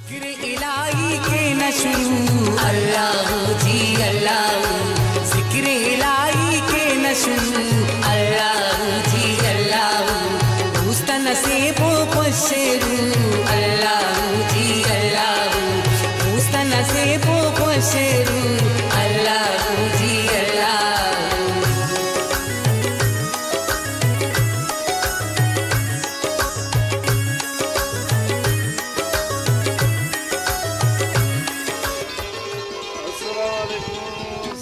जिक्र इलाही के न शुरू अल्लाह जी अल्लाह, जिक्र इलाही के न शुरू अल्लाह जी अल्लाह, दोस्तन से वो पशरू अल्लाह जी अल्लाह, दोस्तन से वो पशरू अल्लाह जी अल्लाह।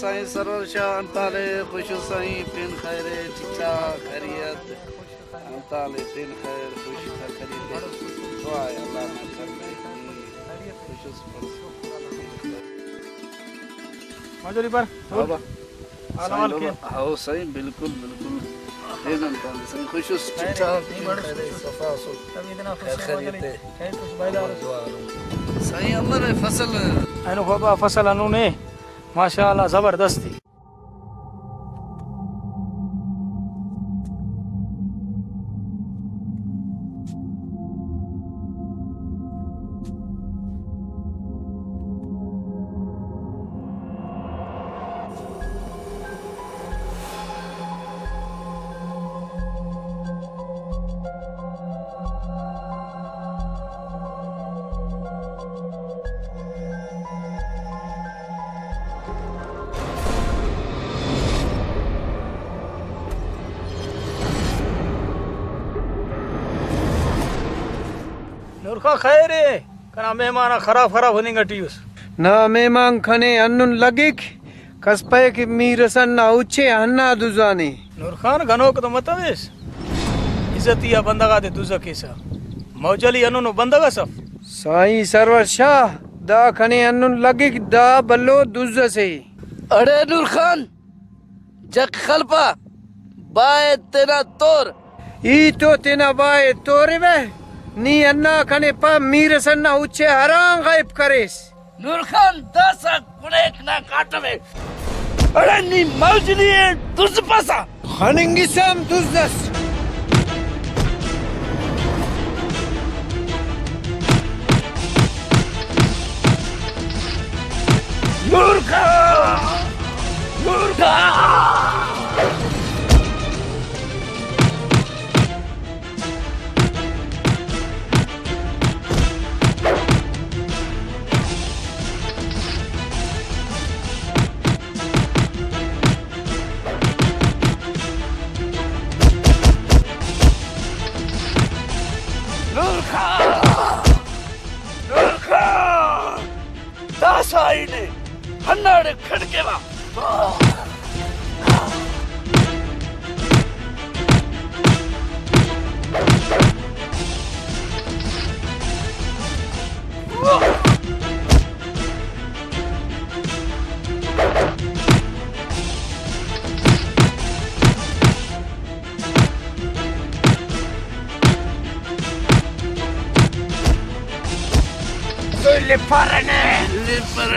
साईं सरवर शाह अंताले खुश साईं पिन खैर चिचा खैरियत अंताले पिन खैर खुश खैरियत दुआ है अल्लाह ना कर ले खुश मजूरी पर बाबा आलवाल के आओ साईं बिल्कुल बिल्कुल दिन अंताले साईं खुश चिचा खैर सफा सो तभी इतना खुश खैरियत है कुछ बाइदार साईं अमर फसल अनु बाबा फसल अनु ने माशाअल्लाह जबरदस्ती। नूरखा खैर है कना मेहमान खराब खराब होने गटियुस ना मेहमान खने अन्नुन लगिक कसपे की मीरसन ना उच्चे अन्ना दुजानी नूर खान घनो को तो मतवेस इज्जतिया बंदगा दे दुजा केसा मौजली अनु नो बंदगा सब साईं सरवर शाह दा खने अन्नुन लगिक दा बल्लो दुज से अरे नूर खान जक खलपा बाए तेरा तोर ई तो तेना बाए तोरे वे नी अन्ना खने पा मीरसन ना उच्चे हरां गायब करेस नूर खान दासा कुड़ेक ना काटवे अरे नी मौजली तुझ पासा खनिंगी सम दुजस नूर खान नूर Khan दासाईने हन्नाडे खडकेवा le parane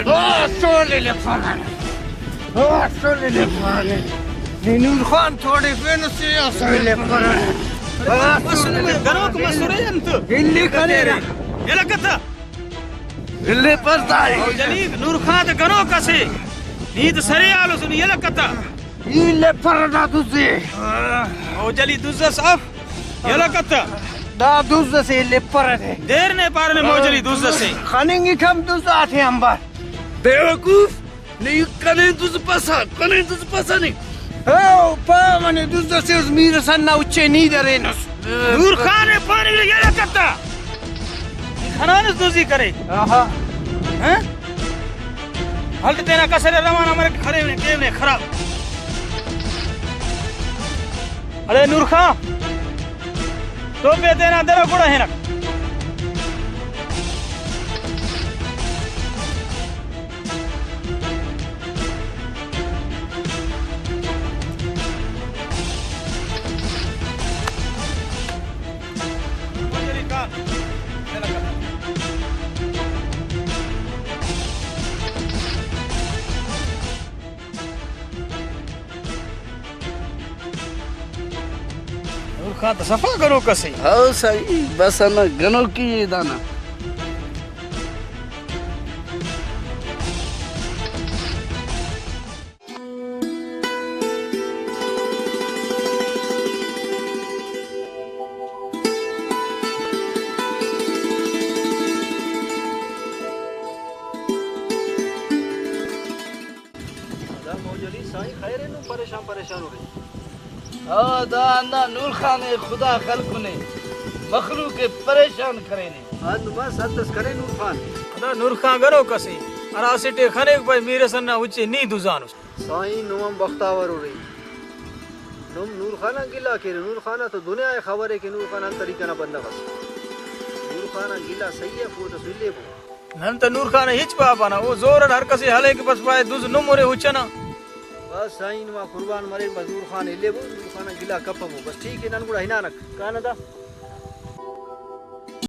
oh sole le parane oh sole le parane ni नूर खान थोड़े फेन से सole parane घनो को मसूरे अंत इल्ली खने रे ये लगता इल्ले परदाई मौजली नूर खान घनो कसे नीत सरे आलो सुन ये लगता इल्ले परना तुझे मौजली दुजा साफ ये लगता दा दुज से ले परने देर ने पारने मौजली दुजा से खनिंगी खम दुज आथे अंबर बेवकूफ नहीं कने तुझ पासा नहीं ओ पा मने दुज से उस मीरसन ना उच्चे नी दरेनस नूर खान ने पानी ये लगता खनान दुजी करे आहा हैं हल्ट तेरा कसरे रवाना मरे खरे ने केवने खराब अरे नूर खान तो पे देना तेरा गुड़ा है ना खा तो सफा करो कसे हाँ सही बस ना गनो की ये दाना साईं खैर है नु परेशान हो रही हाँ दाना नूर खान खुदा खल्क ने मखलूक के परेशान करे ने आज नुमा सत्तस करे नूर खान अदा नूर खां गरो कसी अरा सिटे खने भाई मीरे सन्ना उच्चे नी दुजान साईं नुम बख्तावर हो रही नुम नूर खाना गिला के नूर खाना तो दुनिया खबर है कि नूर खाना तरीका ना बंदा बस नूर खाना गिला सही है वो तो सुले वो नन त नूर खान हिच पापाना वो जोर हर कसी हले के बस पाए दुज नुमरे उचना बस साईं नुमा कुर्बान मरे मजदूर खान हिले वो नूर खाना गिला कपमो बस ठीक है नन गुड़ा हिना नक काना दा